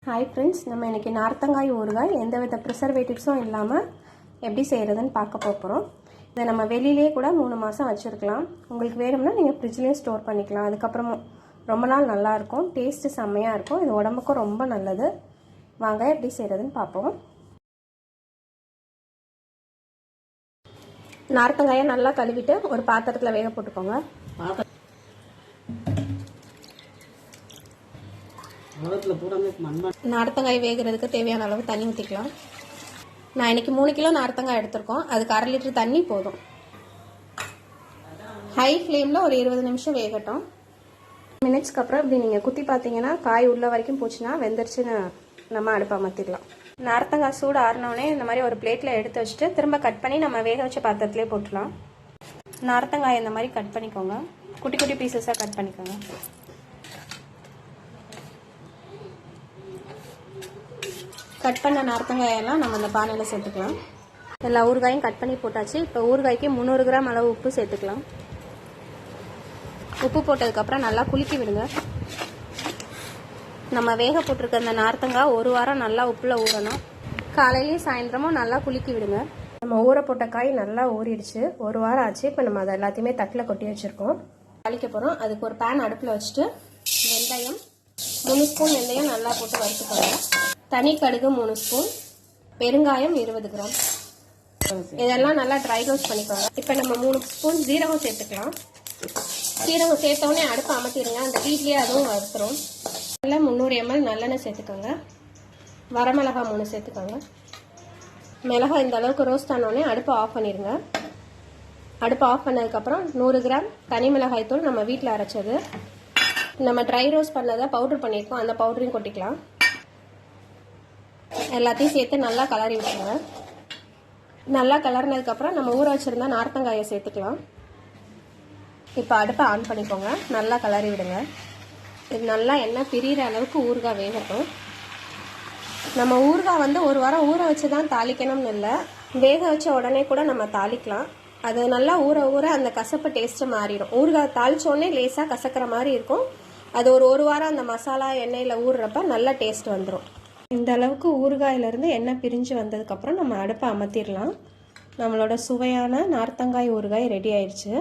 Hi friends, நம்ம இன்றைக்கி நார்த்தங்காய் ஊறுகாய் எந்தவித ப்ரிசர்வேட்டிவ்ஸும் இல்லாமல் எப்படி செய்கிறதுன்னு பார்க்க போகிறோம். இதை நம்ம வெளியிலே கூட 3 மாதம் வச்சுருக்கலாம். உங்களுக்கு வேணும்னா நீங்கள் ஃப்ரிட்ஜ்லேயே ஸ்டோர் பண்ணிக்கலாம். அதுக்கப்புறம் ரொம்ப நாள் நல்லாயிருக்கும், டேஸ்ட்டு செம்மையாக இருக்கும். இது உடம்புக்கும் ரொம்ப நல்லது. வாங்க எப்படி செய்கிறதுன்னு பார்ப்போம். நார்த்தங்காயை நல்லா கழுவிட்டு ஒரு பாத்திரத்தில் வேக போட்டுக்கோங்க. நார்த்தங்காய் வேகிறதுக்கு தேவையான அளவு தண்ணி ஊற்றிக்கலாம். நான் இன்னைக்கு 3 கிலோ நார்த்தங்காய் எடுத்திருக்கோம். அதுக்கு 1/2 லிட்டர் தண்ணி போதும். ஹை ஃப்ளேமில் ஒரு 20 நிமிஷம் வேகட்டும். மினிட்ஸ்க்கு அப்புறம் இப்படி நீங்கள் குத்தி பார்த்தீங்கன்னா காய் உள்ள வரைக்கும் போச்சுன்னா வெந்துருச்சுன்னு நம்ம அடுப்பை அமர்த்திடலாம். நார்த்தங்காய் சூடு ஆறினோடனே இந்த மாதிரி ஒரு பிளேட்டில் எடுத்து வச்சுட்டு திரும்ப கட் பண்ணி நம்ம வேக வச்ச பாத்திரத்திலே போட்டுடலாம். நார்த்தங்காய் இந்த மாதிரி கட் பண்ணிக்கோங்க. குட்டி குட்டி பீசஸாக கட் பண்ணிக்கோங்க. கட் பண்ண நார்த்தங்காயெல்லாம் நம்ம அந்த பானையில் சேர்த்துக்கலாம். எல்லா ஊறுகாயும் கட் பண்ணி போட்டாச்சு. இப்போ ஊறுகாய்க்கு 300 கிராம் அளவு உப்பு சேர்த்துக்கலாம். உப்பு போட்டதுக்கப்புறம் நல்லா குலுக்கி விடுங்க. நம்ம வேக போட்டிருக்க அந்த நார்த்தங்காய் 1 வாரம் நல்லா உப்பில் ஊறணும். காலையிலையும் சாயந்தரமும் நல்லா குலுக்கி விடுங்க. நம்ம ஊற போட்ட காய் நல்லா ஊறிடுச்சு. 1 வாரம் ஆச்சு. இப்போ நம்ம அதை எல்லாத்தையுமே தட்டில் கொட்டி வச்சுருக்கோம். தாளிக்க போகிறோம். அதுக்கு ஒரு பேன் அடுப்பில் வச்சுட்டு வெந்தயம் 3 ஸ்பூன் வெந்தயம் நல்லா போட்டு வறுத்துக்கோங்க. தனி கடுகு 3 ஸ்பூன், பெருங்காயம் 20 கிராம். இதெல்லாம் நல்லா ட்ரை ரோஸ்ட் பண்ணிக்கோங்க. இப்போ நம்ம 3 ஸ்பூன் ஜீரகம் சேர்த்துக்கலாம். ஜீரகம் சேர்த்தோடனே அடுப்பை அமர்த்திடுங்க. அந்த வீட்லேயே அதுவும் வறுத்துரும். நல்லா 300 ml நல்லெண்ணெய் சேர்த்துக்கோங்க. வரமிளகாய் 3 சேர்த்துக்கோங்க. மிளகாய் இந்த அளவுக்கு ரோஸ்ட் ஆனோடனே அடுப்பை ஆஃப் பண்ணிடுங்க. அடுப்பை ஆஃப் பண்ணதுக்கப்புறம் 100 கிராம் தனி மிளகாய் தூள் நம்ம வீட்டில் அரைச்சது, நம்ம ட்ரை ரோஸ்ட் பண்ணதை பவுடர் பண்ணியிருக்கோம், அந்த பவுடரையும் கொட்டிக்கலாம். எல்லாத்தையும் சேர்த்து நல்லா கலரி விட்டுருங்க. நல்லா கலர்னதுக்கப்புறம் நம்ம ஊற வச்சுருந்தா நார்த்தங்காயை சேர்த்துக்கலாம். இப்போ அடுப்பை ஆன் பண்ணிக்கோங்க. நல்லா கலரி விடுங்க. இது நல்லா எண்ணெய் பிரிகிற அளவுக்கு ஊறுகாய் வேகட்டும். நம்ம ஊறுகாய் 1 வாரம் ஊற வச்சு தான் தாளிக்கணும்னு இல்லை, வேக வச்ச உடனே கூட நம்ம தாளிக்கலாம். அது நல்லா ஊற ஊற அந்த கசப்பு டேஸ்ட்டு மாறிடும். ஊறுகாய் தாளித்தோடனே லேசாக கசக்கிற மாதிரி இருக்கும். அது ஒரு வாரம் அந்த மசாலா எண்ணெயில் ஊறுறப்ப நல்ல டேஸ்ட் வந்துடும். இந்த அளவுக்கு ஊறுகாயிலிருந்து எண்ணெய் பிரிஞ்சு வந்ததுக்கப்புறம் நம்ம அடுப்பை அமர்த்திடலாம். நம்மளோட சுவையான நார்த்தங்காய் ஊறுகாய் ரெடி ஆயிடுச்சு.